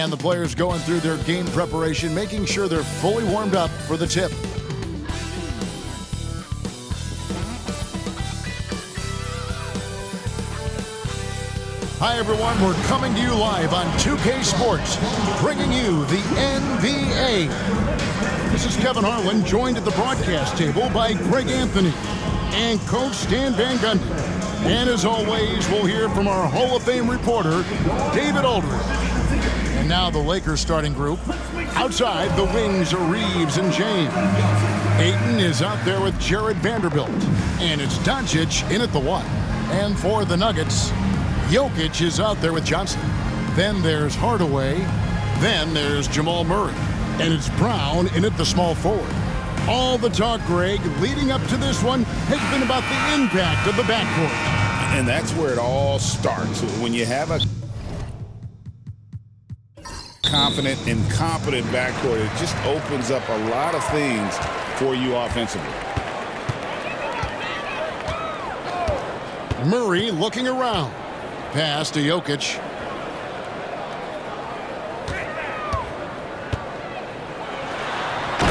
And the players going through their game preparation, making sure they're fully warmed up for the tip. Hi, everyone. We're coming to you live on 2K Sports, bringing you the NBA. This is Kevin Harlan, joined at the broadcast table by Greg Anthony and Coach Stan Van Gundy. And as always, we'll hear from our Hall of Fame reporter, David Aldridge. And now the Lakers starting group. Outside, the wings are Reeves and James. Ayton is out there with Jared Vanderbilt. And it's Doncic in at the one. And for the Nuggets, Jokic is out there with Johnson. Then there's Hardaway. Then there's Jamal Murray. And it's Brown in at the small forward. All the talk, Greg, leading up to this one has been about the impact of the backcourt. And that's where it all starts. When you have a confident and competent backcourt, it just opens up a lot of things for you offensively. Murray looking around. Pass to Jokic.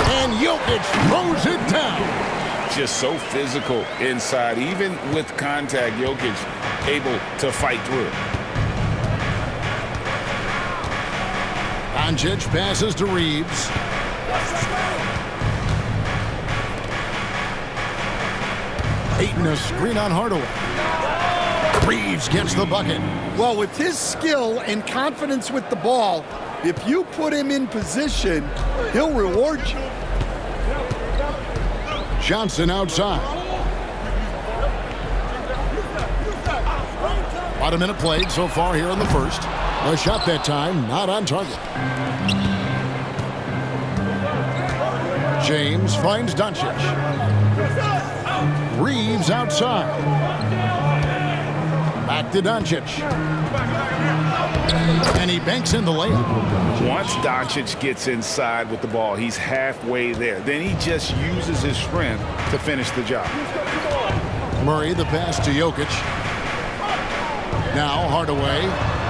And Jokic throws it down. Just so physical inside. Even with contact, Jokic able to fight through it. Doncic passes to Reeves. Ayton a screen on Hardaway. Reeves gets the bucket. Well, with his skill and confidence with the ball, if you put him in position, he'll reward you. Johnson outside. About a minute played so far here in the first. A shot that time, not on target. James finds Doncic. Reeves outside. Back to Doncic. And he banks in the layup. Once Doncic gets inside with the ball, he's halfway there. Then he just uses his strength to finish the job. Murray, the pass to Jokic. Now Hardaway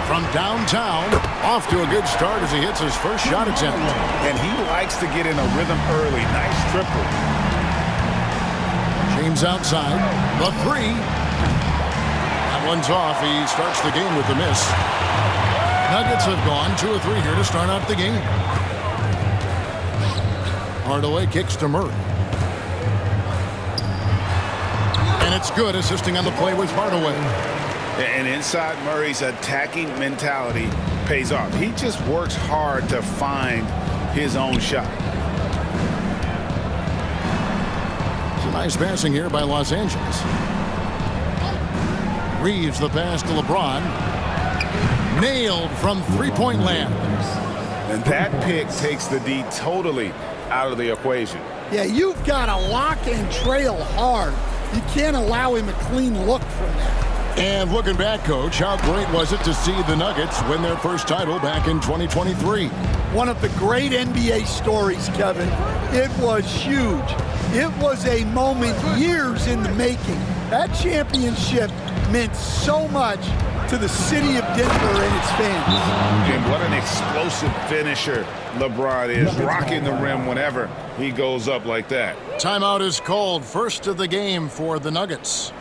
from downtown. Off to a good start as he hits his first shot attempt. And he likes to get in a rhythm early. Nice triple. James outside. The three. That one's off. He starts the game with the miss. Nuggets have gone 2 or 3 here to start out the game. Hardaway kicks to Murray. And it's good, assisting on the play with Hardaway. And inside Murray's attacking mentality pays off. He just works hard to find his own shot. Some nice passing here by Los Angeles. Reeves the pass to LeBron. Nailed from three-point land. And that pick takes the D totally out of the equation. Yeah, you've got to lock and trail hard. You can't allow him a clean look from that. And looking back, Coach, how great was it to see the Nuggets win their first title back in 2023? One of the great NBA stories, Kevin. It was huge. It was a moment years in the making. That championship meant so much to the city of Denver and its fans. And what an explosive finisher LeBron is, rocking the rim whenever he goes up like that. Timeout is called. First of the game for the Nuggets.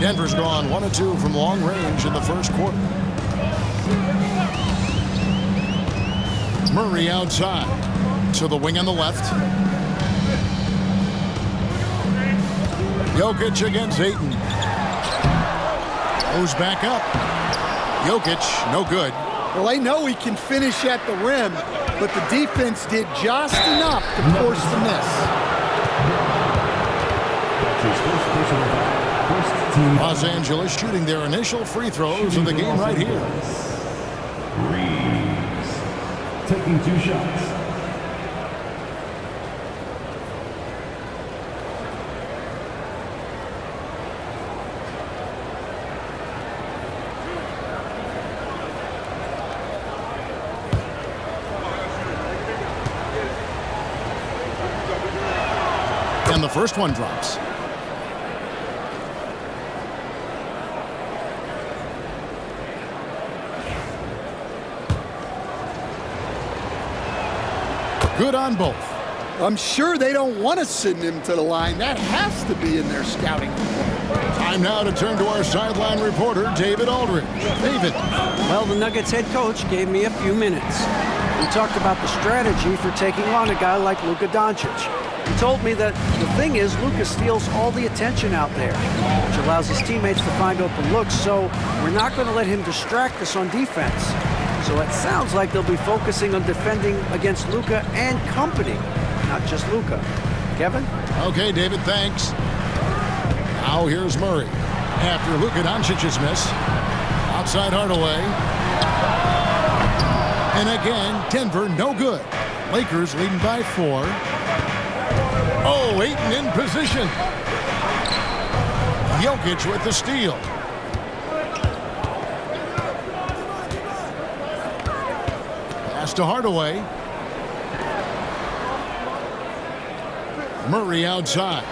Denver's gone 1 of 2 from long range in the first quarter. Murray outside to the wing on the left. Jokic against Ayton. Goes back up. Jokic, no good. Well, they know he can finish at the rim, but the defense did just enough to force the miss. His first personal foul. First Los Angeles shooting their initial free throws of the game right here. Reeves taking 2 shots. And the first one drops. Good on both. I'm sure they don't want to send him to the line. That has to be in their scouting report. Time now to turn to our sideline reporter, David Aldridge. David. Well, the Nuggets head coach gave me a few minutes. We talked about the strategy for taking on a guy like Luka Doncic. He told me that the thing is Luka steals all the attention out there, which allows his teammates to find open looks, so we're not going to let him distract us on defense. So it sounds like they'll be focusing on defending against Luka and company, not just Luka. Kevin? Okay, David, thanks. Now here's Murray. After Luka Doncic's miss. Outside Hardaway. And again, Denver no good. Lakers leading by 4. Oh, Ayton in position. Jokic with the steal. Pass to Hardaway. Murray outside.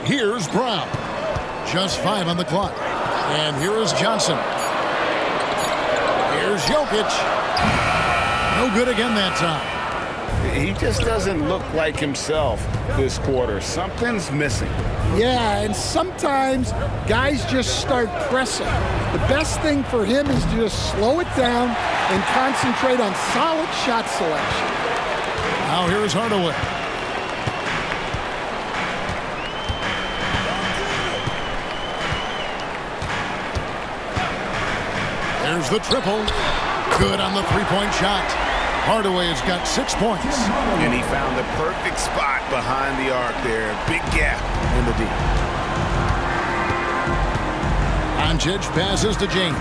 Here's Brown. Just 5 on the clock. And here is Johnson. Here's Jokic. No good again that time. He just doesn't look like himself this quarter. Something's missing. Yeah, and sometimes guys just start pressing. The best thing for him is to just slow it down and concentrate on solid shot selection. Now here's Hardaway. There's the triple. Good on the three-point shot. Hardaway has got 6 points. And he found the perfect spot behind the arc there. Big gap in the D. Doncic passes to James.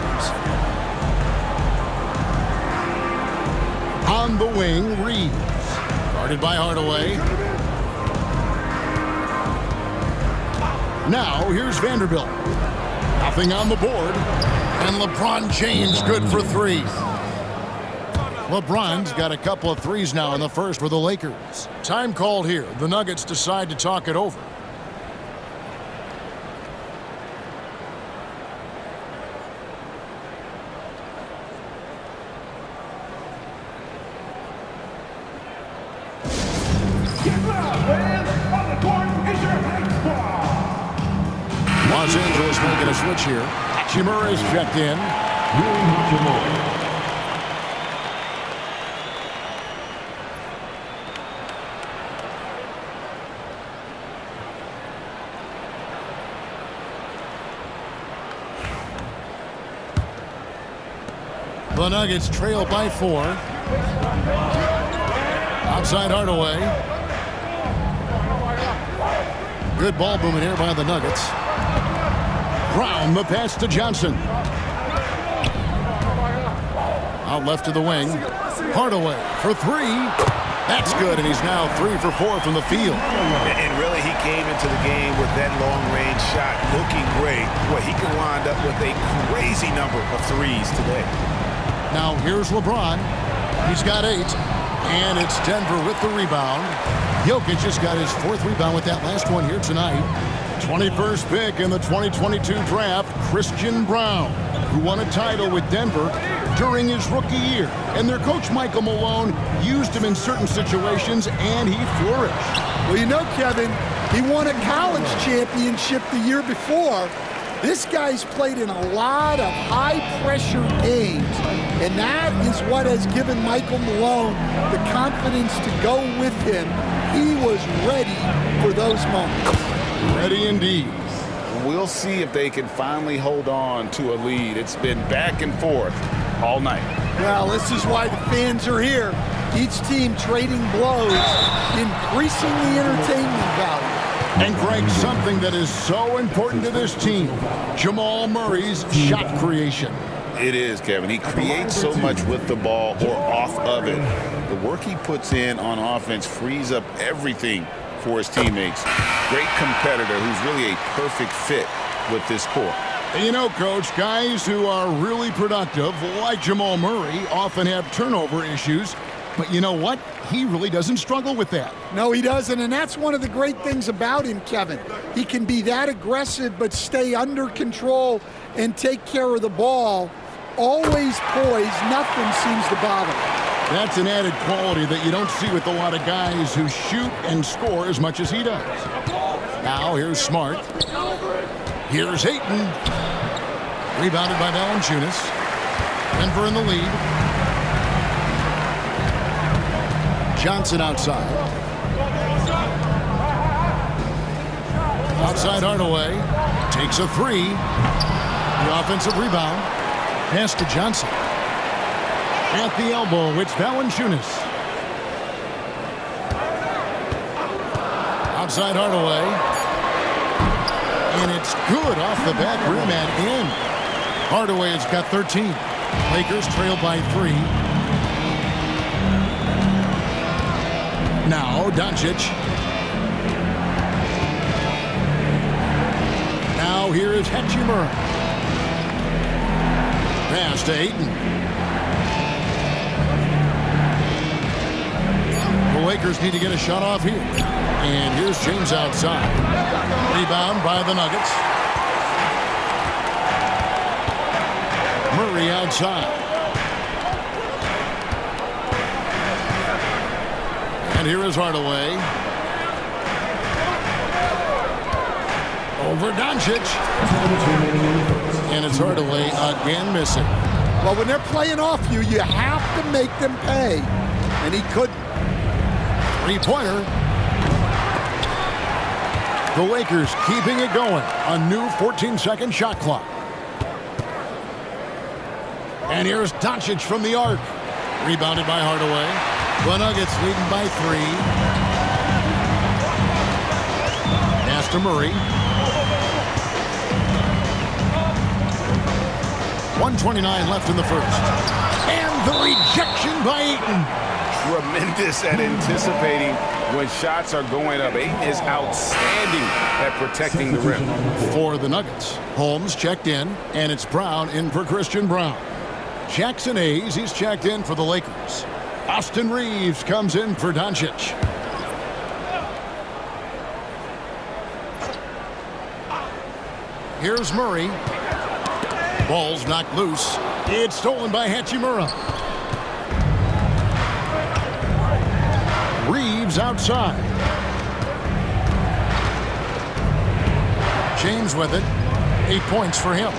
On the wing, Reeves. Guarded by Hardaway. Now, here's Vanderbilt. Nothing on the board. And LeBron James good for 3. LeBron's got a couple of threes now in the first for the Lakers. Time called here. The Nuggets decide to talk it over. Los Angeles making a switch here. Hachimura is checked in. The Nuggets trail by 4. Outside Hardaway. Good ball movement here by the Nuggets. Brown, the pass to Johnson. Out left to the wing. Hardaway for 3. That's good, and he's now 3 for 4 from the field. And really, he came into the game with that long-range shot looking great. Well, he can wind up with a crazy number of threes today. Now, here's LeBron. He's got 8, and it's Denver with the rebound. Jokic just got his 4th rebound with that last one here tonight. 21st pick in the 2022 draft, Christian Braun, who won a title with Denver during his rookie year. And their coach, Michael Malone, used him in certain situations, and he flourished. Well, you know, Kevin, he won a college championship the year before. This guy's played in a lot of high-pressure games, and that is what has given Michael Malone the confidence to go with him. He was ready for those moments. Ready indeed. We'll see if they can finally hold on to a lead. It's been back and forth all night. Well, this is why the fans are here. Each team trading blows, increasing the entertainment value. And Greg, something that is so important to this team, Jamal Murray's shot creation. It is, Kevin. He creates so much with the ball or off of it. The work he puts in on offense frees up everything for his teammates. Great competitor who's really a perfect fit with this core. You know, Coach, guys who are really productive, like Jamal Murray, often have turnover issues. But you know what? He really doesn't struggle with that. No, he doesn't, and that's one of the great things about him, Kevin. He can be that aggressive but stay under control and take care of the ball. Always poised, nothing seems to bother him. That's an added quality that you don't see with a lot of guys who shoot and score as much as he does. Now, here's Smart. Here's Ayton. Rebounded by Valanciunas. Denver in the lead. Johnson outside. Outside Hardaway. Takes a three. The offensive rebound. Pass to Johnson. At the elbow, it's Valanciunas. Outside Hardaway. And it's good off the back rim and in. Hardaway has got 13. Lakers trail by 3. Now Doncic. Now here is Hachimura. Pass to Ayton. The Lakers need to get a shot off here. And here's James outside. Rebound by the Nuggets. Murray outside. And here is Hardaway. Over Doncic. And it's Hardaway again missing. Well, when they're playing off you, you have to make them pay. And he couldn't. Three-pointer. The Lakers keeping it going. A new 14-second shot clock. And here's Doncic from the arc. Rebounded by Hardaway. The Nuggets leading by 3. Pass to Murray. 1:29 left in the first. And the rejection by Ayton. Tremendous at anticipating when shots are going up. Ayton is outstanding at protecting the rim. For the Nuggets, Holmes checked in, and it's Brown in for Christian Brown. Jackson Hayes, he's checked in for the Lakers. Austin Reeves comes in for Doncic. Here's Murray. Ball's knocked loose. It's stolen by Hachimura. Reeves outside. James with it. 8 points for him.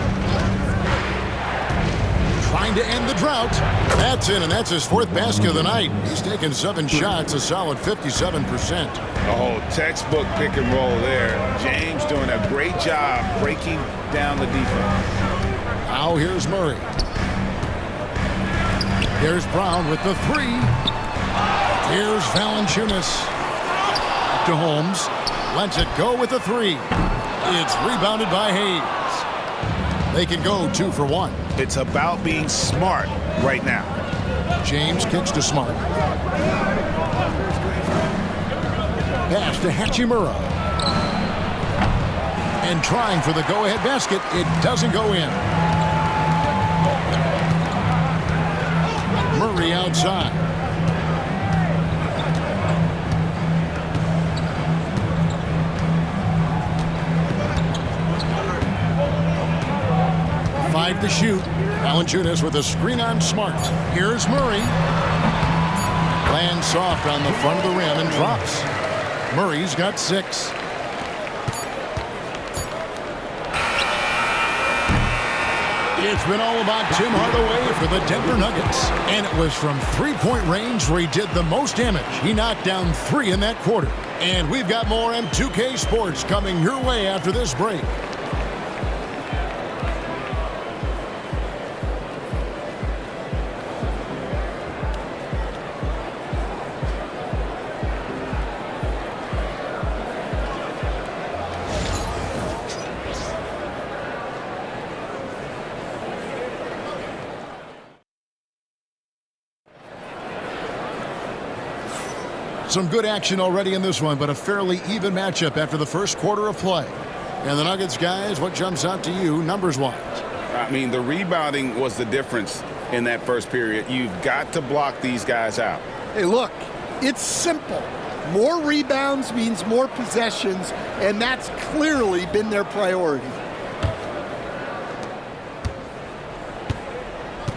Trying to end the drought. That's in, and that's his 4th basket of the night. He's taken 7 shots, a solid 57%. Oh, textbook pick and roll there. James doing a great job breaking down the defense. Now here's Murray. Here's Brown with the 3. Here's Valanciunas. To Holmes. Lets it go with the 3. It's rebounded by Hayes. They can go 2 for 1. It's about being smart right now. James kicks to Smart. Pass to Hachimura. And trying for the go-ahead basket. It doesn't go in. Murray outside. Five to shoot. Valanciunas with a screen on Smart. Here's Murray. Lands soft on the front of the rim and drops. Murray's got 6. It's been all about Tim Hardaway for the Denver Nuggets. And it was from 3-point range where he did the most damage. He knocked down 3 in that quarter. And we've got more M2K Sports coming your way after this break. Some good action already in this one, but a fairly even matchup after the first quarter of play. And the Nuggets, guys, what jumps out to you numbers-wise? I mean, the rebounding was the difference in that first period. You've got to block these guys out. Hey, look, it's simple. More rebounds means more possessions, and that's clearly been their priority.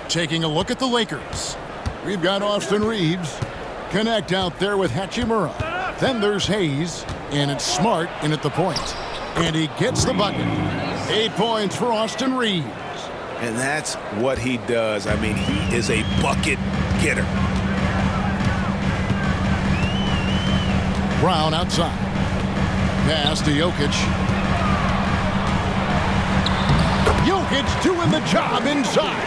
Taking a look at the Lakers. We've got Austin Reeves. Connect out there with Hachimura. Then there's Hayes, and it's Smart in at the point. And he gets the bucket. 8 points for Austin Reeves. And that's what he does. I mean, he is a bucket getter. Brown outside. Pass to Jokic. Jokic doing the job inside.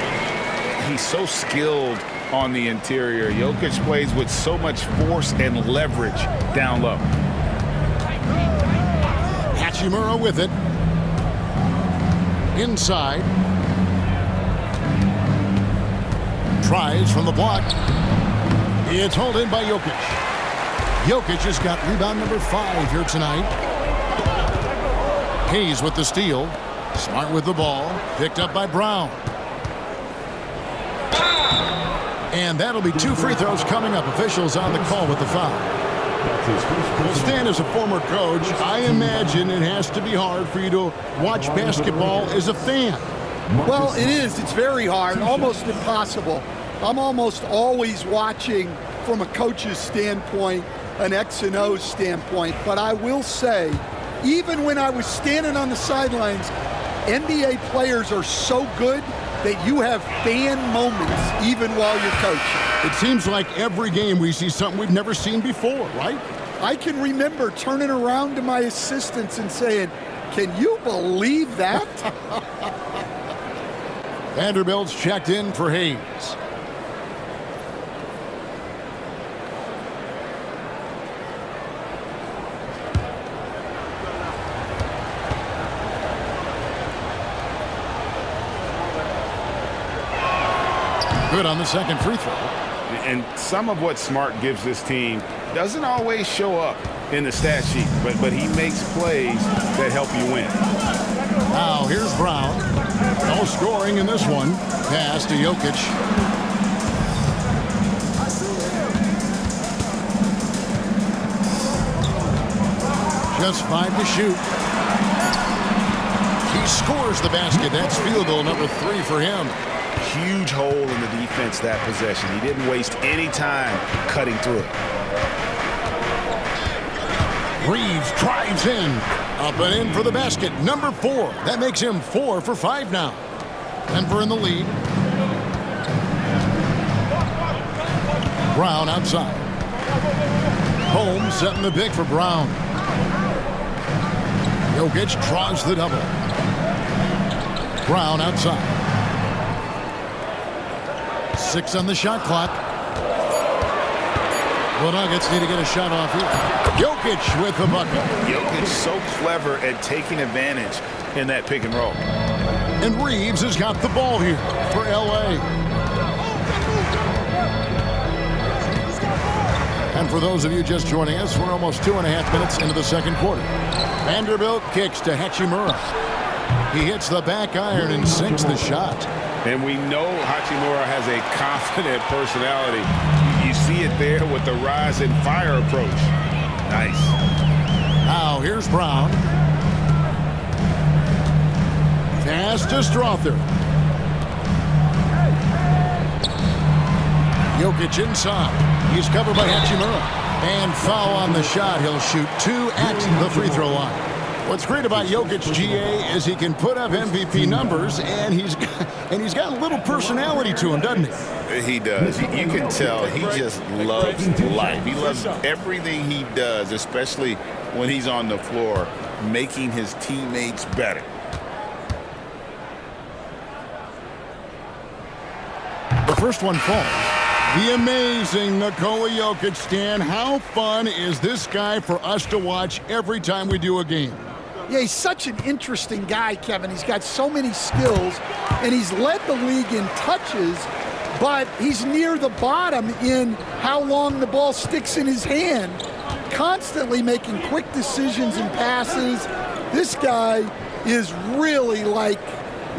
He's so skilled on the interior. Jokic plays with so much force and leverage down low. Hachimura with it. Inside. Tries from the block. It's hauled in by Jokic. Jokic has got rebound number 5 here tonight. Hayes with the steal. Smart with the ball. Picked up by Brown. And that'll be 2 free throws coming up. Officials on the call with the foul. Well, Stan, as a former coach, I imagine it has to be hard for you to watch basketball as a fan. Well, it is. It's very hard, almost impossible. I'm almost always watching from a coach's standpoint, an X and O standpoint. But I will say, even when I was standing on the sidelines, NBA players are so good that you have fan moments even while you're coaching. It seems like every game we see something we've never seen before, right? I can remember turning around to my assistants and saying, "Can you believe that?" Vanderbilt's checked in for Hayes. Good on the second free throw. And some of what Smart gives this team doesn't always show up in the stat sheet, but he makes plays that help you win. Now here's Brown. No scoring in this one. Pass to Jokic. Just 5 to shoot. He scores the basket. That's field goal number 3 for him. Huge hole in the defense that possession. He didn't waste any time cutting through it. Reeves drives in. Up and in for the basket. Number 4. That makes him 4 for 5 now. Denver in the lead. Brown outside. Holmes setting the pick for Brown. Jokic draws the double. Brown outside. 6 on the shot clock. The Nuggets need to get a shot off here. Jokic with the bucket. Jokic so clever at taking advantage in that pick and roll. And Reeves has got the ball here for L.A. And for those of you just joining us, we're almost 2.5 minutes into the second quarter. Vanderbilt kicks to Hachimura. He hits the back iron and sinks the shot. And we know Hachimura has a confident personality. You see it there with the rise and fire approach. Nice. Now here's Brown. Pass to Strother. Jokic inside. He's covered by Hachimura. And foul on the shot. He'll shoot 2 at the free throw line. What's great about Jokic, GA, is he can put up MVP numbers, and he's got a little personality to him, doesn't he? He does. You can tell he just loves life. He loves everything he does, especially when he's on the floor, making his teammates better. The first one falls. The amazing Nikola Jokic. Stan, how fun is this guy for us to watch every time we do a game? Yeah, he's such an interesting guy, Kevin. He's got so many skills, and he's led the league in touches but he's near the bottom in how long the ball sticks in his hand, constantly making quick decisions and passes. This guy is really like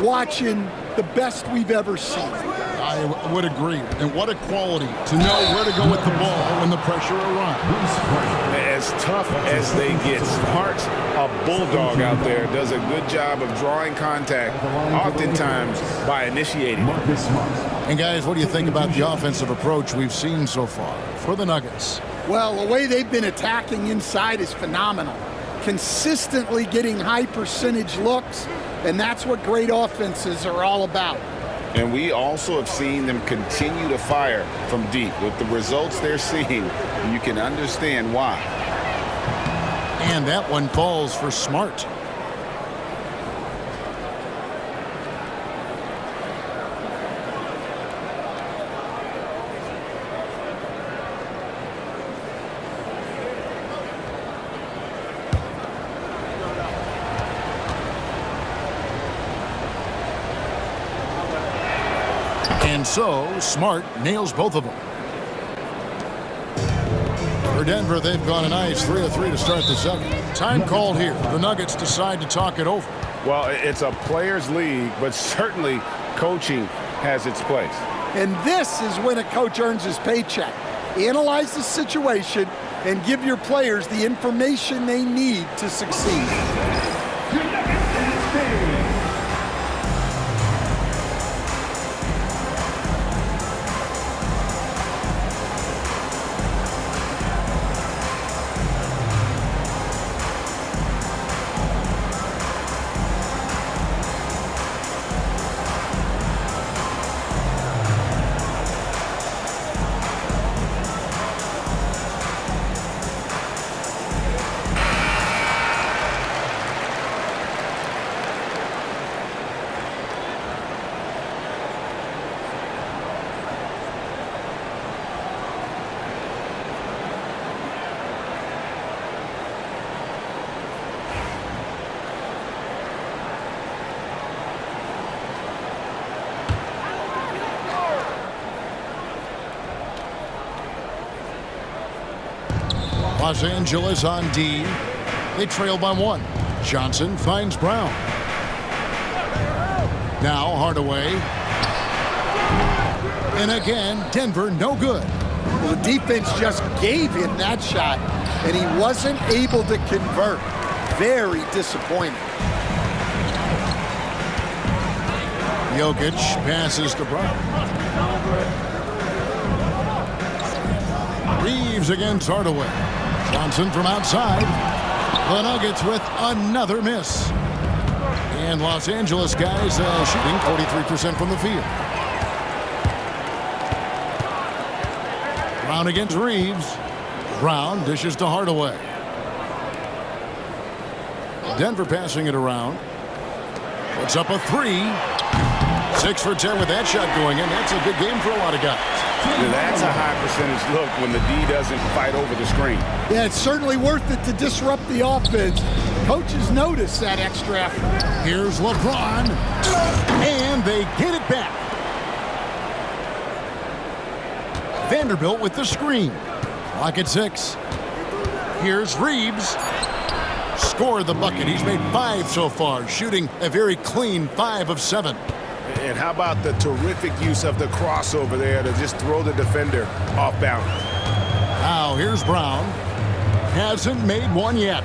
watching the best we've ever seen. I would agree. And what a quality to know where to go with the ball when the pressure arrives. As tough as they get, Smart's a bulldog out there, does a good job of drawing contact, oftentimes by initiating. And guys, what do you think about the offensive approach we've seen so far for the Nuggets? Well, the way they've been attacking inside is phenomenal. Consistently getting high percentage looks, and that's what great offenses are all about. And we also have seen them continue to fire from deep. With the results they're seeing, you can understand why. And that one falls for Smart. And so, Smart nails both of them. For Denver, they've gone a nice 3 of 3 to start the second. Time called here. The Nuggets decide to talk it over. Well, it's a players' league, but certainly coaching has its place. And this is when a coach earns his paycheck. Analyze the situation and give your players the information they need to succeed. Los Angeles on D. They trail by 1. Johnson finds Brown. Now Hardaway. And again, Denver no good. Well, the defense just gave him that shot, and he wasn't able to convert. Very disappointing. Jokic passes to Brown. Reeves against Hardaway. Johnson from outside. The Nuggets with another miss. And Los Angeles guys shooting 43% from the field. Brown against Reeves. Brown dishes to Hardaway. Denver passing it around. Puts up a 3. 6 for 10 with that shot going in. That's a good game for a lot of guys. Yeah, that's a high percentage look when the D doesn't fight over the screen. Yeah, it's certainly worth it to disrupt the offense. Coaches notice that extra effort. Here's LeBron. And they get it back. Vanderbilt with the screen. Clock at 6. Here's Reeves. Scored the bucket. He's made 5 so far, shooting a very clean 5 of 7. And how about the terrific use of the crossover there to just throw the defender off balance. Now here's Brown. Hasn't made one yet.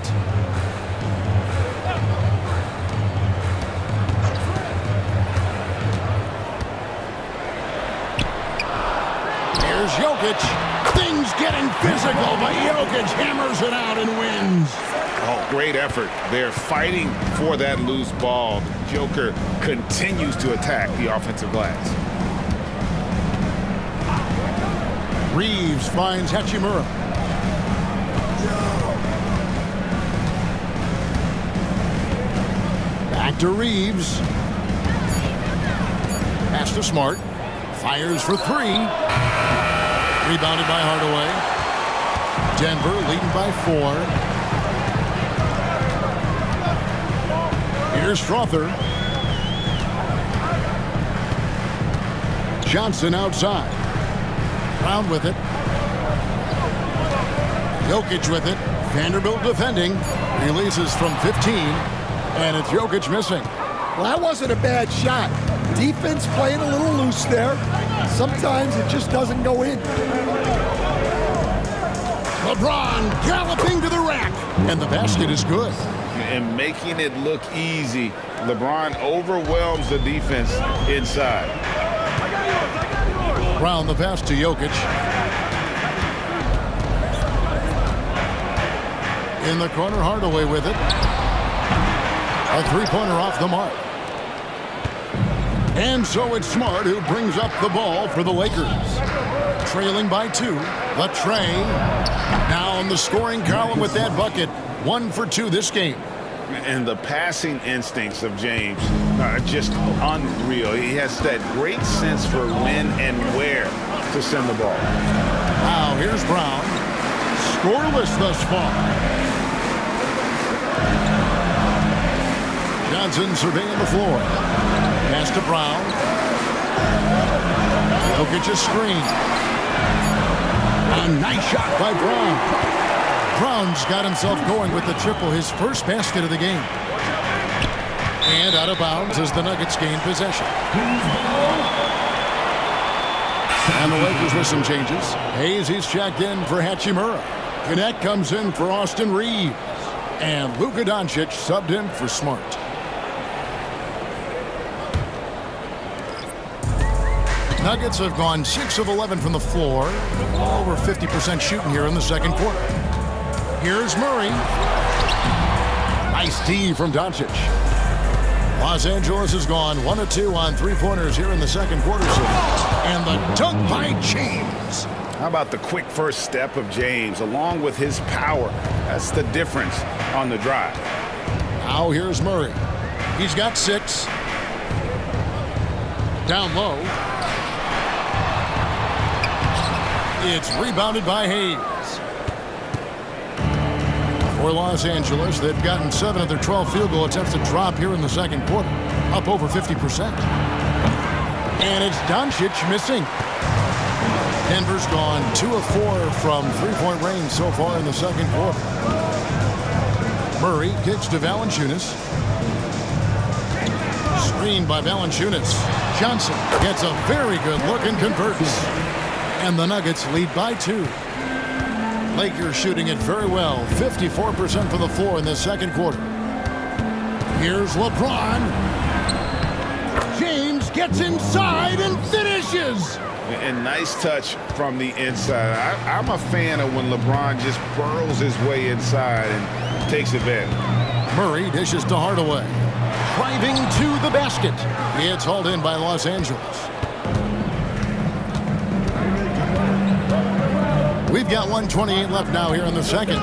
Here's Jokic. Things getting physical, but Jokic hammers it out and wins. Oh, great effort. They're fighting for that loose ball. Joker continues to attack the offensive glass. Reeves finds Hachimura. Back to Reeves. Pass to Smart. Fires for 3. Rebounded by Hardaway. Denver leading by 4. Here's Strother. Johnson outside. Brown with it. Jokic with it. Vanderbilt defending. Releases from 15. And it's Jokic missing. Well, that wasn't a bad shot. Defense playing a little loose there. Sometimes it just doesn't go in. LeBron galloping to the rack. And the basket is good. And making it look easy. LeBron overwhelms the defense inside. Brown the pass to Jokic. In the corner, Hardaway with it. A three-pointer off the mark. And so it's Smart who brings up the ball for the Lakers. Trailing by 2. Latrey now in the scoring column with that bucket. 1 for 2 this game. And the passing instincts of James are just unreal. He has that great sense for when and where to send the ball. Now here's Brown. Scoreless thus far. Johnson surveying the floor. Pass to Brown. Jokic's screen. A nice shot by Brown. Brown's got himself going with the triple, his first basket of the game. And out of bounds as the Nuggets gain possession. And the Lakers with some changes. Hayes, he's checked in for Hachimura. Connect comes in for Austin Reeves. And Luka Doncic subbed in for Smart. Nuggets have gone 6 of 11 from the floor. Over 50% shooting here in the second quarter. Here's Murray. Nice D from Doncic. Los Angeles has gone 1 of 2 on three-pointers here in the second quarter. And the dunk by James. How about the quick first step of James along with his power? That's the difference on the drive. Now here's Murray. He's got 6. Down low. It's rebounded by Hayes. For Los Angeles, they've gotten 7 of their 12 field goal attempts to drop here in the second quarter, up over 50%. And it's Doncic missing. Denver's gone 2 of 4 from three-point range so far in the second quarter. Murray kicks to Valanciunas. Screened by Valanciunas. Johnson gets a very good look and converts. And the Nuggets lead by 2. Lakers shooting it very well. 54% from the floor in the second quarter. Here's LeBron. James gets inside and finishes. And nice touch from the inside. I'm a fan of when LeBron just burrows his way inside and takes advantage. Murray dishes to Hardaway. Driving to the basket. It's hauled in by Los Angeles. We've got 1:28 left now here in the second.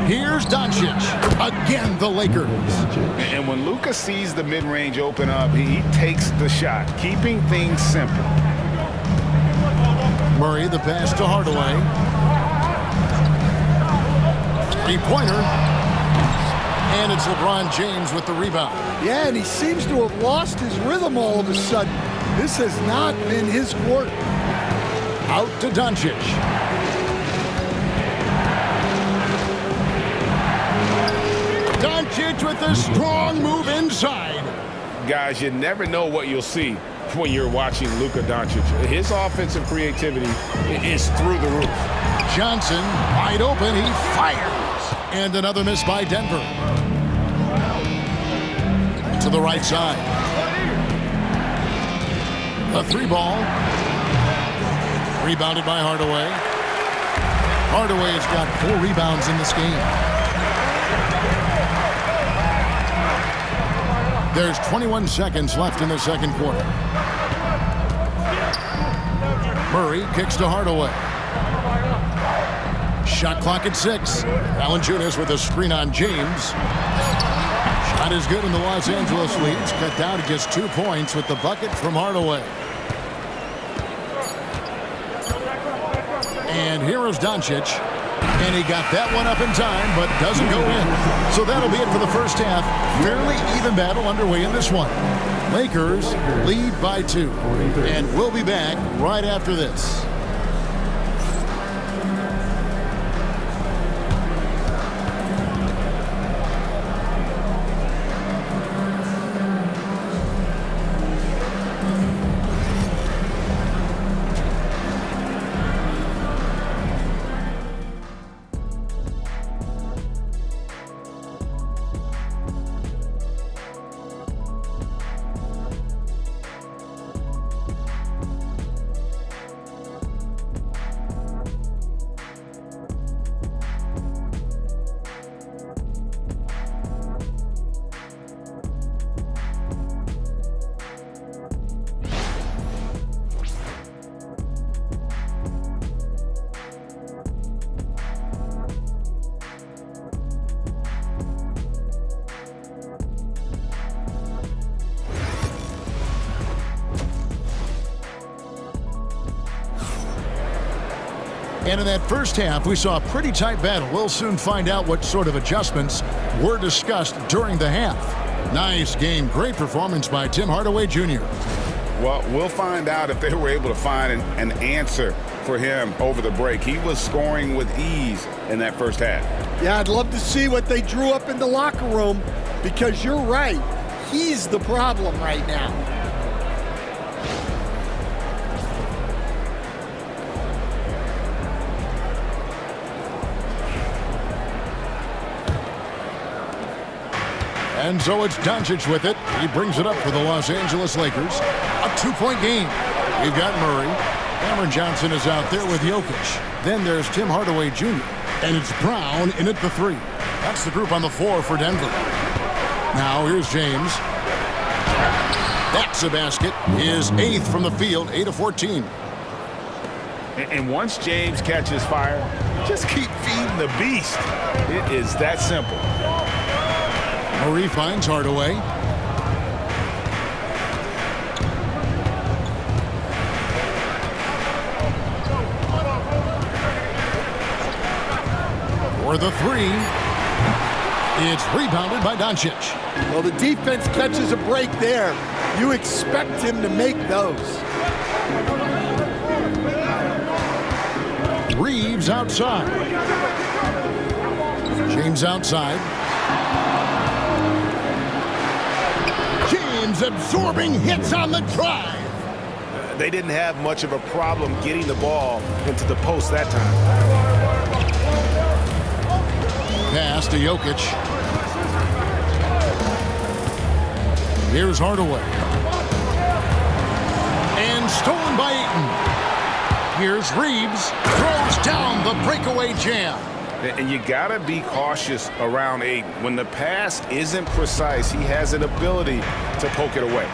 Here's Doncic. Again, the Lakers. And when Luka sees the mid-range open up, he takes the shot, keeping things simple. Murray, the pass to Hardaway. Three-pointer. And it's LeBron James with the rebound. Yeah, and he seems to have lost his rhythm all of a sudden. This has not been his quarter. Out to Doncic. Doncic with a strong move inside. Guys, you never know what you'll see when you're watching Luka Doncic. His offensive creativity is through the roof. Johnson, wide open, he fires. And another miss by Denver. To the right side. A 3-ball. Rebounded by Hardaway. Hardaway has got 4 rebounds in this game. There's 21 seconds left in the second quarter. Murray kicks to Hardaway. Shot clock at 6. Valanciunas with a screen on James. Shot is good, and the Los Angeles leads cut down to just 2 points with the bucket from Hardaway. And here is Doncic. And he got that one up in time, but doesn't go in. So that'll be it for the first half. Fairly even battle underway in this one. Lakers lead by 2. And we'll be back right after this. And in that first half, we saw a pretty tight battle. We'll soon find out what sort of adjustments were discussed during the half. Nice game. Great performance by Tim Hardaway Jr. Well, we'll find out if they were able to find an answer for him over the break. He was scoring with ease in that first half. Yeah, I'd love to see what they drew up in the locker room, because you're right. He's the problem right now. And so it's Doncic with it. He brings it up for the Los Angeles Lakers. A 2-point game. We've got Murray. Cameron Johnson is out there with Jokic. Then there's Tim Hardaway Jr. And it's Brown in at the 3. That's the group on the floor for Denver. Now here's James. That's a basket. His 8th from the field, 8 of 14. And once James catches fire, just keep feeding the beast. It is that simple. Murray finds Hardaway. For the 3. It's rebounded by Doncic. Well, the defense catches a break there. You expect him to make those. Reeves outside. James outside. James absorbing hits on the drive. They didn't have much of a problem getting the ball into the post that time. Pass to Jokic. Here's Hardaway. And stolen by Ayton. Here's Reeves. Throws down the breakaway jam. And you got to be cautious around Ayton. When the pass isn't precise, he has an ability to poke it away.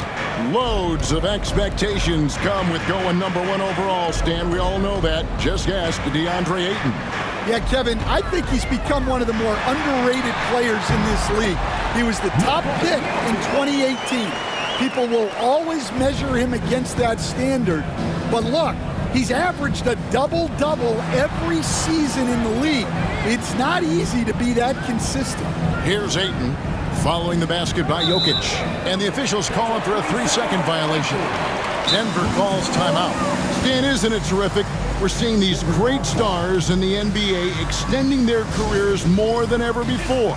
Loads of expectations come with going number 1 overall, Stan. We all know that. Just ask DeAndre Ayton. Yeah, Kevin, I think he's become one of the more underrated players in this league. He was the top pick in 2018. People will always measure him against that standard. But look, he's averaged a double-double every season in the league. It's not easy to be that consistent. Here's Ayton following the basket by Jokic. And the officials call him for a 3-second violation. Denver calls timeout. Stan, isn't it terrific? We're seeing these great stars in the NBA extending their careers more than ever before.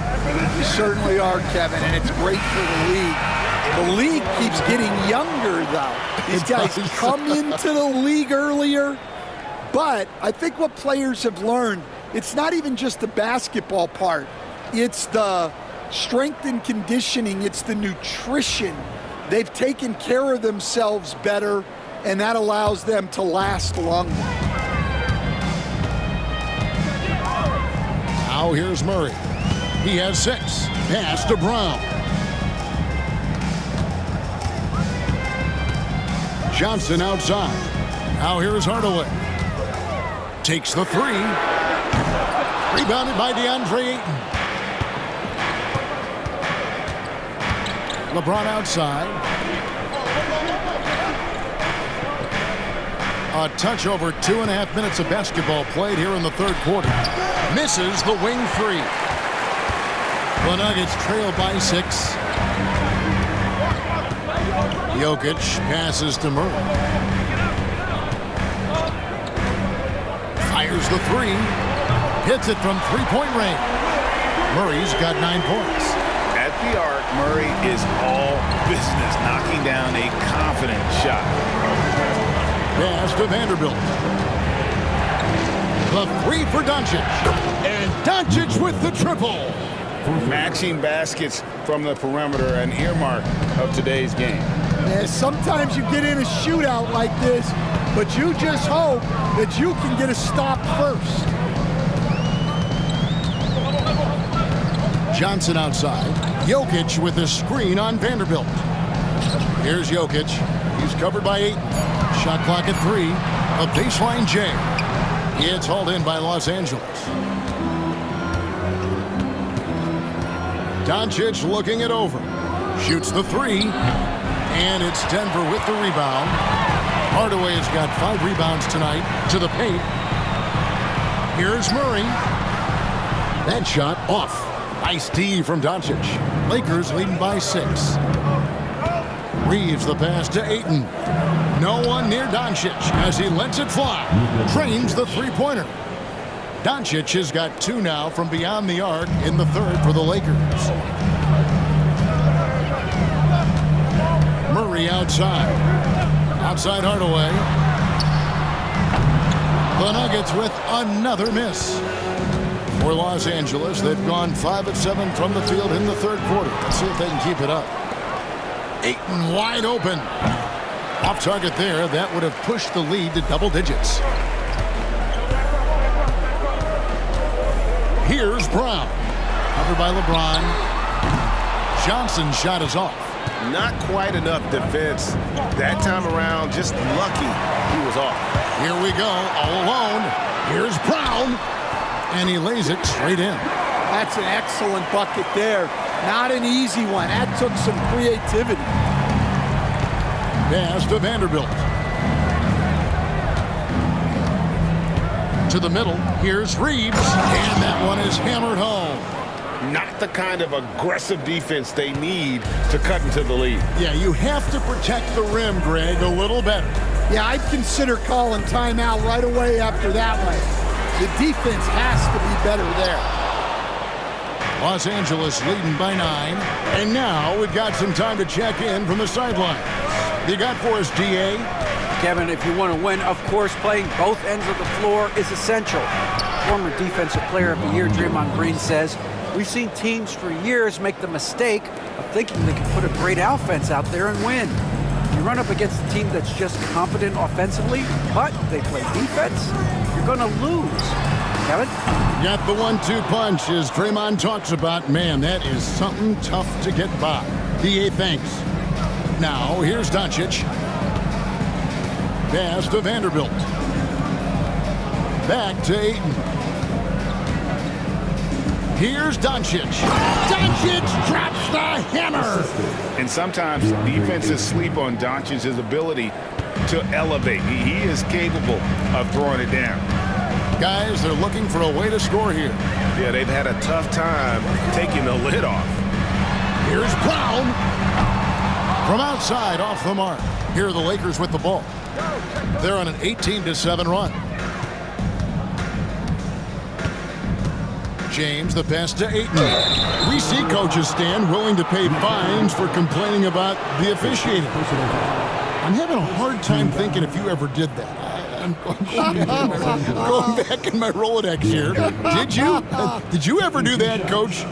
You certainly are, Kevin, and it's great for the league. The league keeps getting younger, though. These guys come into the league earlier, but I think what players have learned, it's not even just the basketball part. It's the strength and conditioning. It's the nutrition. They've taken care of themselves better, and that allows them to last longer. Now here's Murray. He has 6. Pass to Brown. Johnson outside. Now here's Hardaway. Takes the 3. Rebounded by DeAndre Ayton. LeBron outside. A touch over 2.5 minutes of basketball played here in the third quarter. Misses the wing 3. The Nuggets trail by 6. Jokic passes to Murray. Fires the three. Hits it from three-point range. Murray's got 9 points. At the arc, Murray is all business, knocking down a confident shot. Pass to Vanderbilt. The three for Doncic. And Doncic with the triple. Matching baskets from the perimeter, an earmark of today's game. Yeah, sometimes you get in a shootout like this, but you just hope that you can get a stop first. Johnson outside. Jokic with a screen on Vanderbilt. Here's Jokic. He's covered by 8. Shot clock at 3. A baseline J. It's hauled in by Los Angeles. Doncic looking it over. Shoots the 3. And it's Denver with the rebound. Hardaway has got 5 rebounds tonight to the paint. Here's Murray. That shot off. Nice D from Doncic. Lakers leading by 6. Reeves the pass to Ayton. No one near Doncic as he lets it fly. Trains the three-pointer. Doncic has got 2 now from beyond the arc in the third for the Lakers. Murray outside. Outside Hardaway. The Nuggets with another miss. For Los Angeles, they've gone 5 of 7 from the field in the third quarter. Let's see if they can keep it up. Ayton wide open. Off target there. That would have pushed the lead to double digits. Here's Brown. Covered by LeBron. Johnson's shot is off. Not quite enough defense that time around. Just lucky he was off. Here we go, all alone. Here's Brown. And he lays it straight in. That's an excellent bucket there. Not an easy one. That took some creativity. Pass to Vanderbilt. To the middle. Here's Reeves. And that one is hammered home. Not the kind of aggressive defense they need to cut into the lead. Yeah, you have to protect the rim, Greg, a little better. Yeah, I'd consider calling timeout right away after that one. The defense has to be better there. Los Angeles leading by 9. And now we've got some time to check in from the sideline. You got for us, DA? Kevin, if you want to win, of course, playing both ends of the floor is essential. Former Defensive Player of the Year Draymond Green says, we've seen teams for years make the mistake of thinking they can put a great offense out there and win. You run up against a team that's just competent offensively, but they play defense, you're going to lose. Kevin? Got the 1-2 punch as Draymond talks about. Man, that is something tough to get by. DA, thanks. Now, here's Doncic. Pass to Vanderbilt. Back to Ayton. Here's Doncic. Doncic drops the hammer. And sometimes defenses sleep on Doncic's ability to elevate. He is capable of throwing it down. Guys, they're looking for a way to score here. Yeah, they've had a tough time taking the lid off. Here's Brown. From outside, off the mark. Here are the Lakers with the ball. They're on an 18-7 run. James, the pass to Ayton. We see coaches stand willing to pay fines for complaining about the officiating. I'm having a hard time thinking if you ever did that. I'm going back in my Rolodex here. Did you? Did you ever do that, Coach?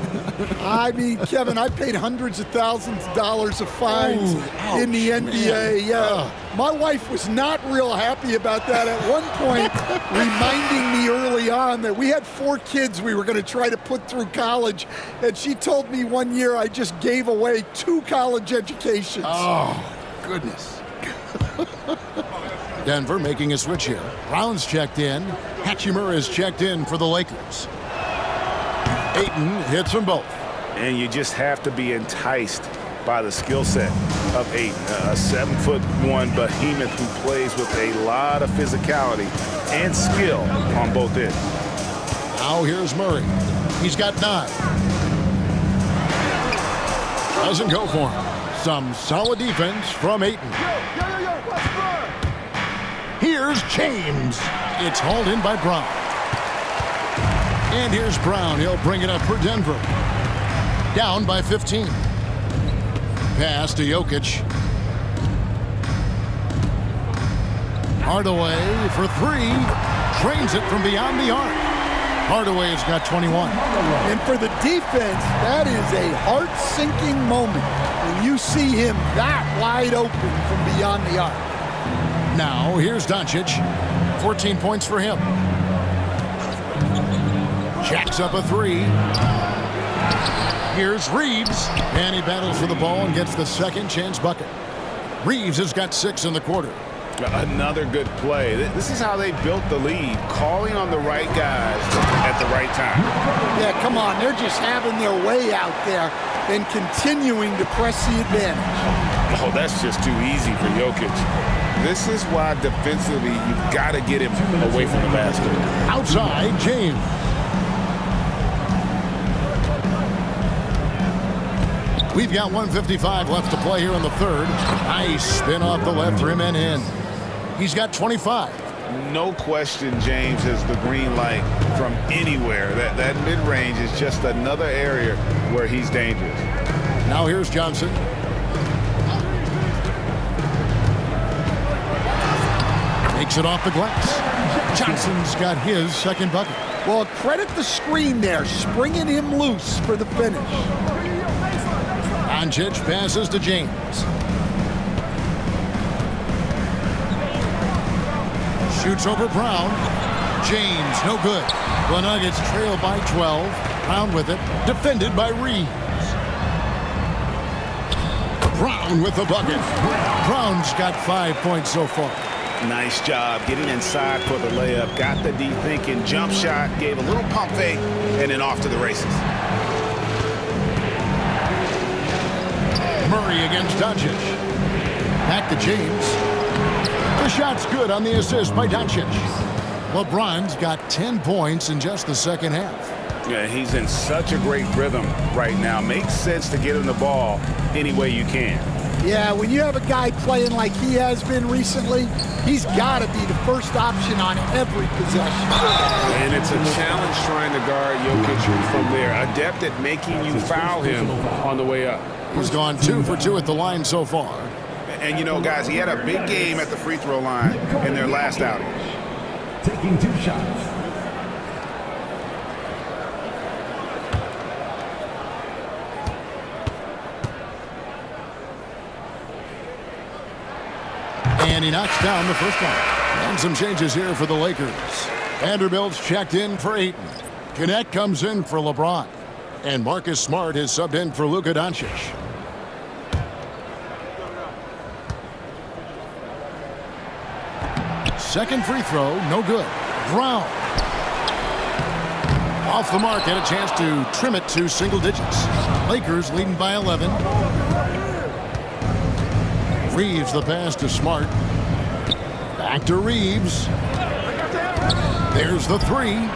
I mean, Kevin, I paid hundreds of thousands of dollars of fines in the NBA. Yeah. My wife was not real happy about that at one point, reminding me early on that we had 4 kids we were going to try to put through college, and she told me one year I just gave away 2 college educations. Oh, goodness. Denver making a switch here. Brown's checked in. Hachimura is checked in for the Lakers. Ayton hits them both. And you just have to be enticed by the skill set of Ayton, a 7'1" behemoth who plays with a lot of physicality and skill on both ends. Now here's Murray. He's got 9. Doesn't go for him. Some solid defense from Ayton. Here's James. It's hauled in by Brown. And here's Brown. He'll bring it up for Denver. Down by 15. Pass to Jokic. Hardaway for three. Drains it from beyond the arc. Hardaway's got 21. And for the defense, that is a heart-sinking moment when you see him that wide open from beyond the arc. Now, here's Doncic. 14 points for him. Jacks up a three. Here's Reeves. And he battles for the ball and gets the second chance bucket. Reeves has got 6 in the quarter. Another good play. This is how they built the lead, calling on the right guys at the right time. Yeah, come on. They're just having their way out there and continuing to press the advantage. Oh, that's just too easy for Jokic. This is why defensively you've got to get him away from the basket. Outside, James. We've got 1:55 left to play here in the third. Nice spin off the left rim and in. He's got 25. No question James has the green light from anywhere. That mid-range is just another area where he's dangerous. Now here's Johnson. Takes it off the glass. Johnson's got his second bucket. Well, credit the screen there, springing him loose for the finish. Doncic passes to James. Shoots over Brown. James, no good. The Nuggets trail by 12. Brown with it. Defended by Reeves. Brown with the bucket. Brown's got 5 points so far. Nice job getting inside for the layup. Got the deep thinking jump shot. Gave a little pump fake. And then off to the races. Murray against Doncic. Back to James. The shot's good on the assist by Doncic. LeBron's got 10 points in just the second half. Yeah, he's in such a great rhythm right now. Makes sense to get him the ball any way you can. Yeah, when you have a guy playing like he has been recently, he's got to be the first option on every possession. And it's a challenge trying to guard Jokic from there. Adept at making you foul him on the way up. He's gone 2 for 2 at the line so far. And, you know, guys, he had a big game at the free throw line in their last outing. Taking 2 shots. And he knocks down the first one. And some changes here for the Lakers. Vanderbilt's checked in for Ayton. Connect comes in for LeBron. And Marcus Smart is subbed in for Luka Doncic. Second free throw, no good. Brown. Off the mark, had a chance to trim it to single digits. Lakers leading by 11. Reeves the pass to Smart. Back to Reeves. There's the three.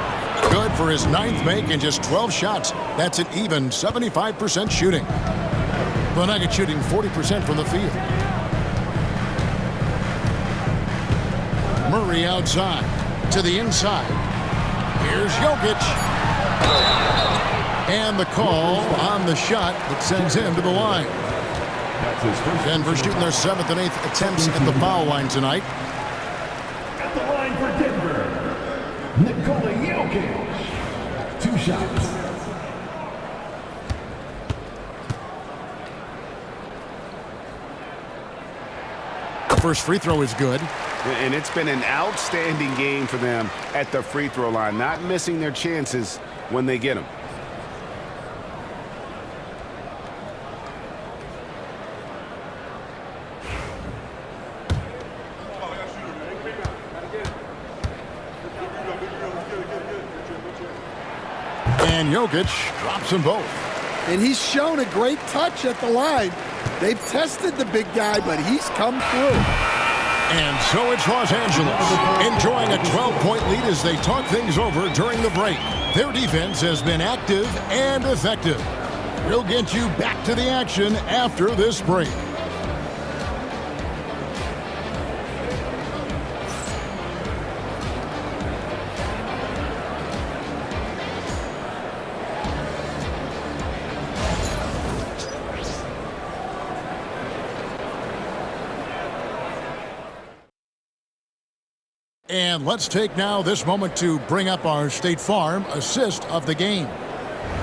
Good for his 9th make in just 12 shots. That's an even 75% shooting. The Nuggets shooting 40% from the field. Murray outside to the inside. Here's Jokic. And the call on the shot that sends him to the line. Denver shooting their 7th and 8th attempts at the foul line tonight. At the line for Denver, Nikola Jokic. 2 shots. The first free throw is good. And it's been an outstanding game for them at the free throw line, not missing their chances when they get them. And Jokic drops them both. And he's shown a great touch at the line. They've tested the big guy, but he's come through. And so it's Los Angeles, enjoying a 12-point lead as they talk things over during the break. Their defense has been active and effective. We'll get you back to the action after this break. And let's take now this moment to bring up our State Farm assist of the game.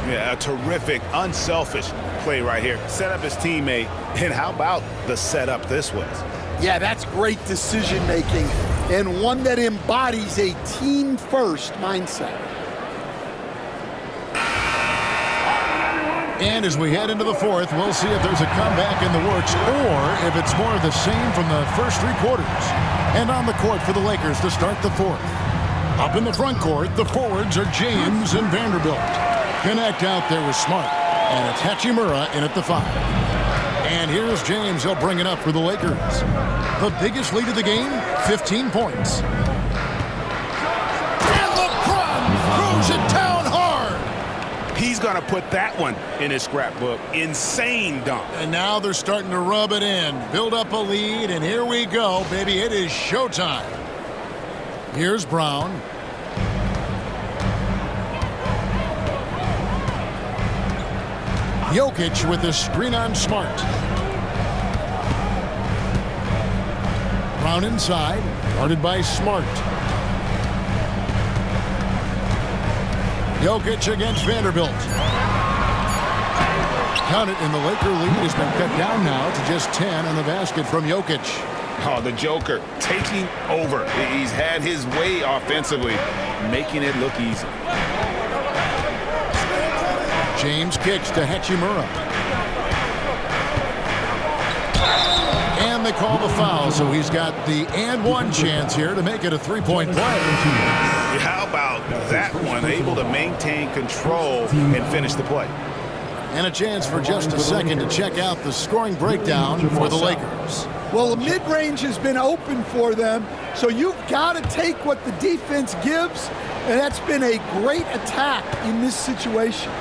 Yeah, a terrific, unselfish play right here. Set up his teammate, and how about the setup this was? Yeah, that's great decision making and one that embodies a team-first mindset. And as we head into the fourth, we'll see if there's a comeback in the works or if it's more of the same from the first three quarters. And on the court for the Lakers to start the fourth. Up in the front court, the forwards are James and Vanderbilt. Connect out there with Smart. And it's Hachimura in at the 5. And here's James. He'll bring it up for the Lakers. The biggest lead of the game, 15 points. And LeBron throws it down hard. He's going to put that one in his scrapbook. Insane dunk. And now they're starting to rub it in. Build up a lead, and here we go, baby. It is showtime. Here's Brown. Jokic with the screen on Smart. Brown inside, guarded by Smart. Jokic against Vanderbilt. Count it, and the Laker lead has been cut down now to just 10 on the basket from Jokic. Oh, the Joker taking over. He's had his way offensively, making it look easy. James kicks to Hachimura. And they call the foul, so he's got the and one chance here to make it a three-point play. How about that one? Able to maintain control and finish the play. And a chance for just a second to check out the scoring breakdown for the Lakers. Well, the mid-range has been open for them, so you've got to take what the defense gives, and that's been a great attack in this situation.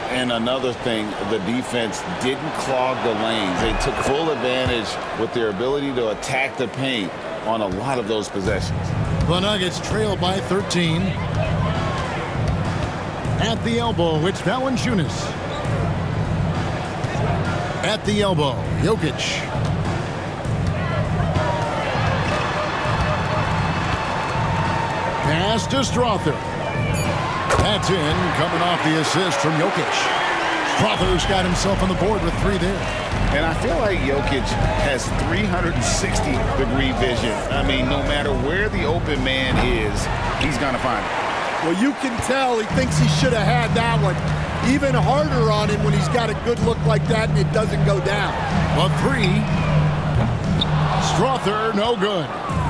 And another thing, the defense didn't clog the lanes. They took full advantage with their ability to attack the paint on a lot of those possessions. The Nuggets trail by 13. At the elbow, it's Valanciunas. At the elbow, Jokic. Pass to Strother. That's in, coming off the assist from Jokic. Strother's got himself on the board with 3 there. And I feel like Jokic has 360-degree vision. I mean, no matter where the open man is, he's going to find it. Well, you can tell he thinks he should have had that one. Even harder on him when he's got a good look like that and it doesn't go down. A 3. Strother, no good.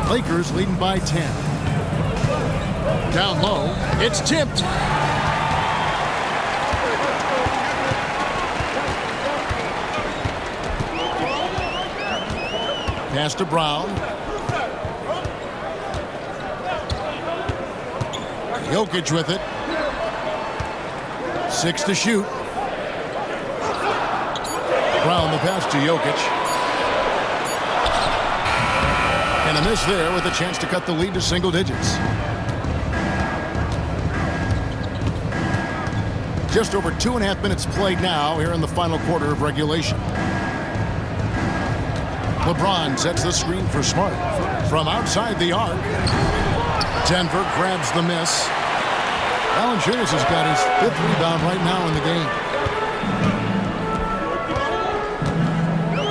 Lakers leading by 10. Down low, it's tipped. Pass to Brown. Jokic with it. 6 to shoot. Brown the pass to Jokic. And a miss there with a chance to cut the lead to single digits. Just over 2.5 minutes played now here in the final quarter of regulation. LeBron sets the screen for Smart. From outside the arc. Denver grabs the miss. Valanciunas has got his 5th rebound right now in the game.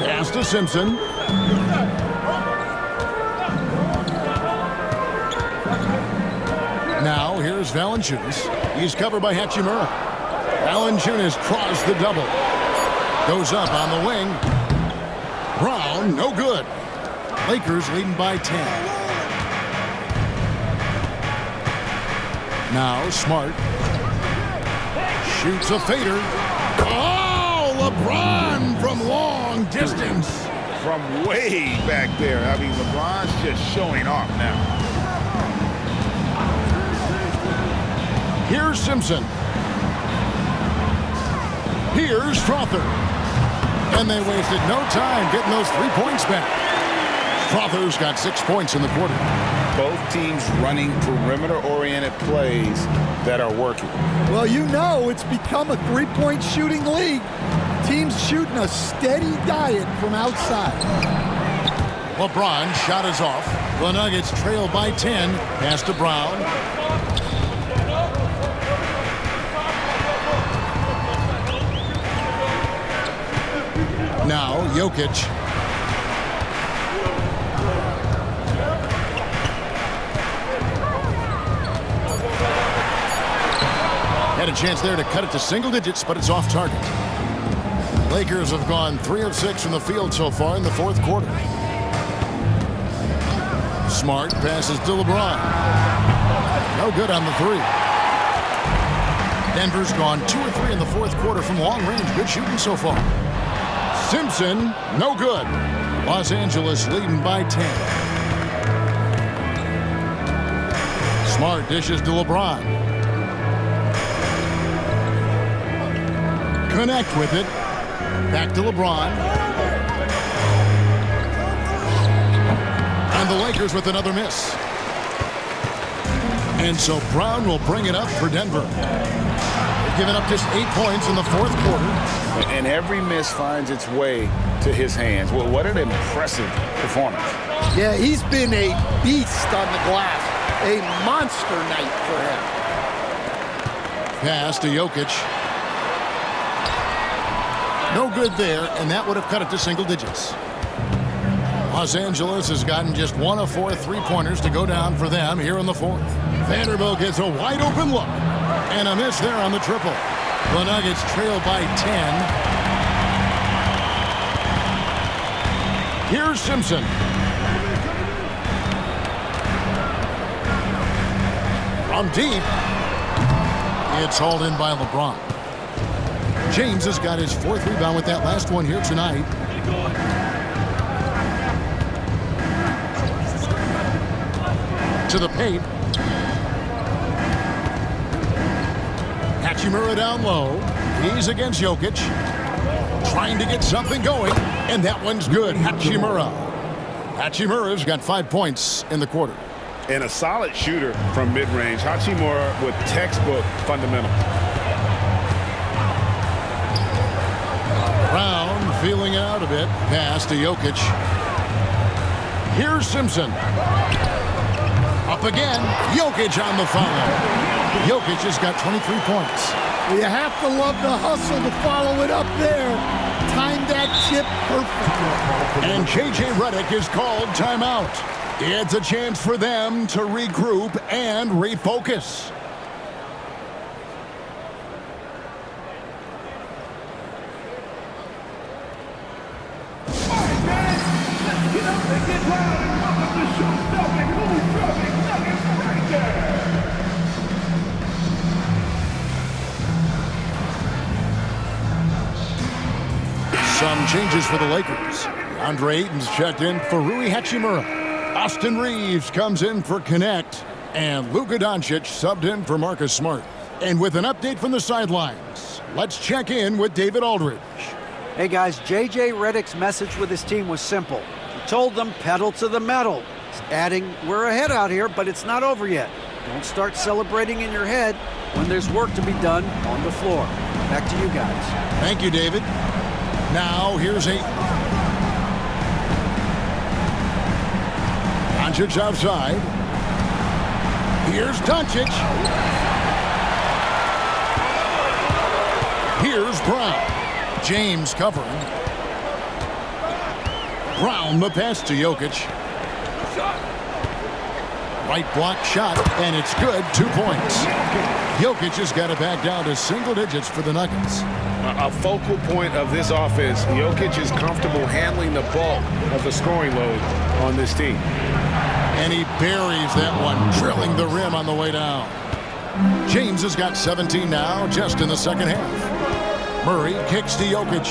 Pass to Simpson. Now here's Valanciunas. He's covered by Hachimura. Valanciunas crossed the double. Goes up on the wing. Brown, no good. Lakers leading by 10. Now Smart shoots a fader. Oh, LeBron from long distance. From way back there. I mean, LeBron's just showing off now. Here's Simpson. Here's Strother. And they wasted no time getting those 3 points back. Strother's got 6 points in the quarter. Both teams running perimeter-oriented plays that are working. Well, you know it's become a three-point shooting league. Teams shooting a steady diet from outside. LeBron shot is off. The Nuggets trail by 10. Pass to Brown. Now Jokic. Had a chance there to cut it to single digits, but it's off target. Lakers have gone 3 of 6 from the field so far in the fourth quarter. Smart passes to LeBron. No good on the 3. Denver's gone 2 or 3 in the fourth quarter from long range. Good shooting so far. Simpson, no good. Los Angeles leading by 10. Smart dishes to LeBron. Connect with it. Back to LeBron. And the Lakers with another miss. And so Brown will bring it up for Denver. They've given up just 8 points in the fourth quarter. And every miss finds its way to his hands. Well, what an impressive performance. Yeah, he's been a beast on the glass. A monster night for him. Pass to Jokic. No good there, and that would have cut it to single digits. Los Angeles has gotten just 1 of 4 3-pointers to go down for them here in the fourth. Vanderbilt gets a wide open look, and a miss there on the triple. The Nuggets trail by 10. Here's Simpson. From deep, it's hauled in by LeBron. James has got his 4th rebound with that last one here tonight. To the paint. Hachimura down low. He's against Jokic. Trying to get something going, and that one's good. Hachimura. Hachimura's got 5 points in the quarter. And a solid shooter from mid-range. Hachimura with textbook fundamentals. Brown feeling it out a bit. Pass to Jokic. Here's Simpson. Up again. Jokic on the foul. Jokic has got 23 points. You have to love the hustle to follow it up there. Timed that chip perfectly. And J.J. Redick is called timeout. It's a chance for them to regroup and refocus. Some changes for the Lakers. Andre Ayton's checked in for Rui Hachimura. Austin Reeves comes in for Connect. And Luka Doncic subbed in for Marcus Smart. And with an update from the sidelines, let's check in with David Aldridge. Hey guys, J.J. Redick's message with his team was simple. He told them pedal to the metal. Adding, we're ahead out here, but it's not over yet. Don't start celebrating in your head when there's work to be done on the floor. Back to you guys. Thank you, David. Now, here's Ayton. Doncic outside. Here's Doncic. Here's Brown. James covering. Brown the pass to Jokic. Right block shot, and it's good. 2 points. Jokic has got it back down to single digits for the Nuggets. A focal point of this offense, Jokic is comfortable handling the bulk of the scoring load on this team. And he buries that one, drilling the rim on the way down. James has got 17 now, just in the second half. Murray kicks to Jokic.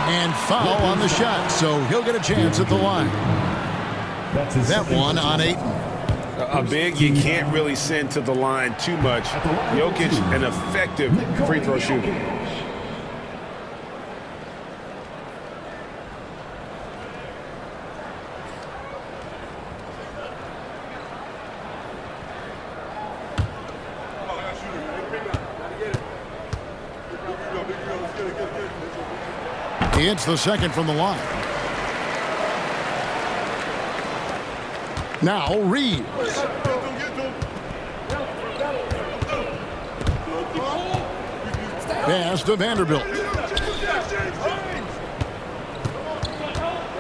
And foul on the shot, so he'll get a chance at the line. That one on Ayton. A big you can't really send to the line too much. Jokic, an effective free throw shooter. He hits the second from the line. Now Reeves. Pass to Vanderbilt.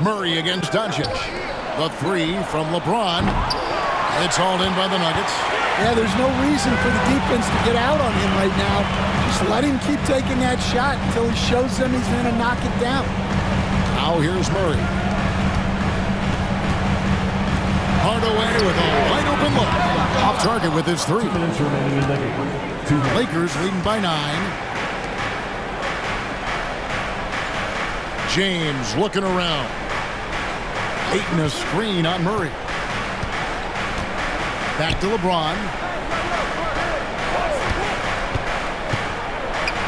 Murray against Doncic. The three from LeBron. It's hauled in by the Nuggets. Yeah, there's no reason for the defense to get out on him right now. Just let him keep taking that shot until he shows them he's going to knock it down. Now here's Murray. Hardaway with a wide open look. Off target with his three. 2 minutes remaining in the game. Lakers leading by 9. James looking around. Ayton a screen on Murray. Back to LeBron.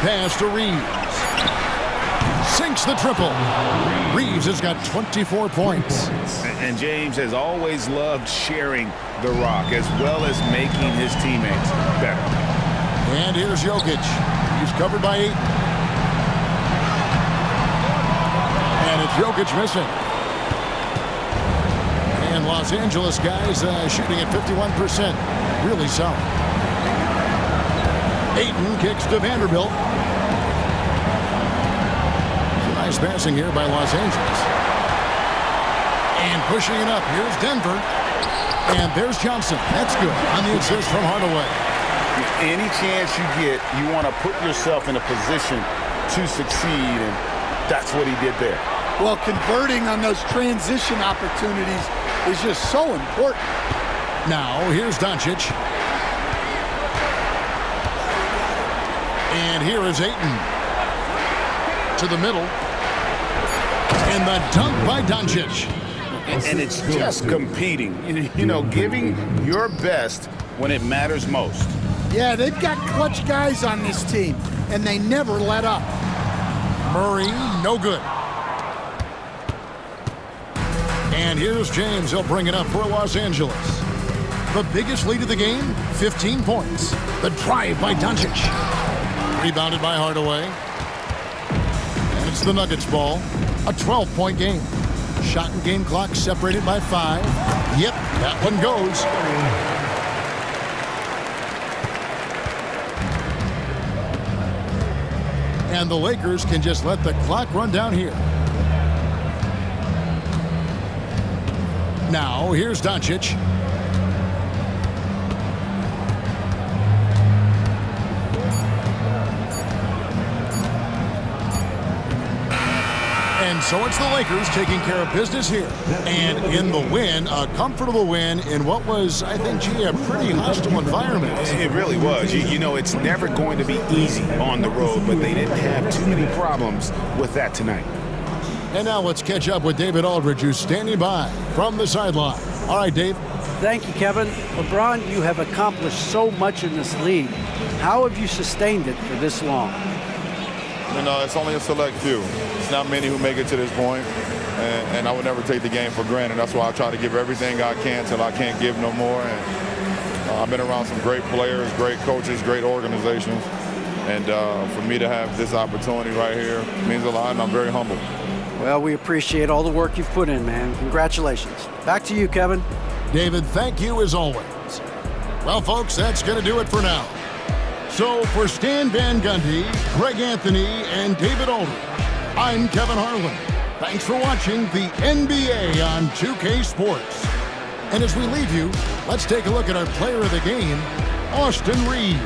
Pass to Reeves. Sinks the triple. Reeves has got 24 points. And James has always loved sharing the rock as well as making his teammates better. And here's Jokic. He's covered by Ayton. And it's Jokic missing. And Los Angeles guys shooting at 51%. Really solid. Ayton kicks to Vanderbilt. Nice passing here by Los Angeles. And pushing it up. Here's Denver. And there's Johnson. That's good on the assist from Hardaway. Any chance you get, you want to put yourself in a position to succeed, and that's what he did there. Well, converting on those transition opportunities is just so important. Now, here's Doncic. And here is Ayton. To the middle. And the dunk by Doncic. And it's just competing. You know, giving your best when it matters most. Yeah, they've got clutch guys on this team, and they never let up. Murray, no good. And here's James. He'll bring it up for Los Angeles. The biggest lead of the game, 15 points. The drive by Doncic. Rebounded by Hardaway. And it's the Nuggets ball. A 12-point game. Shot and game clock separated by 5. Yep, that one goes. And the Lakers can just let the clock run down here. Now, here's Doncic. And so it's the Lakers taking care of business here. And in the win, a comfortable win in what was, I think, a pretty hostile environment. It really was. You know, it's never going to be easy on the road, but they didn't have too many problems with that tonight. And now let's catch up with David Aldridge, who's standing by from the sideline. All right, Dave. Thank you, Kevin. LeBron, you have accomplished so much in this league. How have you sustained it for this long? You know, it's only a select few. It's not many who make it to this point, and I would never take the game for granted. That's why I try to give everything I can till I can't give no more. And I've been around some great players, great coaches, great organizations, and for me to have this opportunity right here means a lot, and I'm very humbled. Well, we appreciate all the work you've put in, man. Congratulations. Back to you, Kevin. David, thank you as always. Well, folks, that's going to do it for now. So for Stan Van Gundy, Greg Anthony, and David Aldridge, I'm Kevin Harlan. Thanks for watching the NBA on 2K Sports. And as we leave you, let's take a look at our player of the game, Austin Reeves.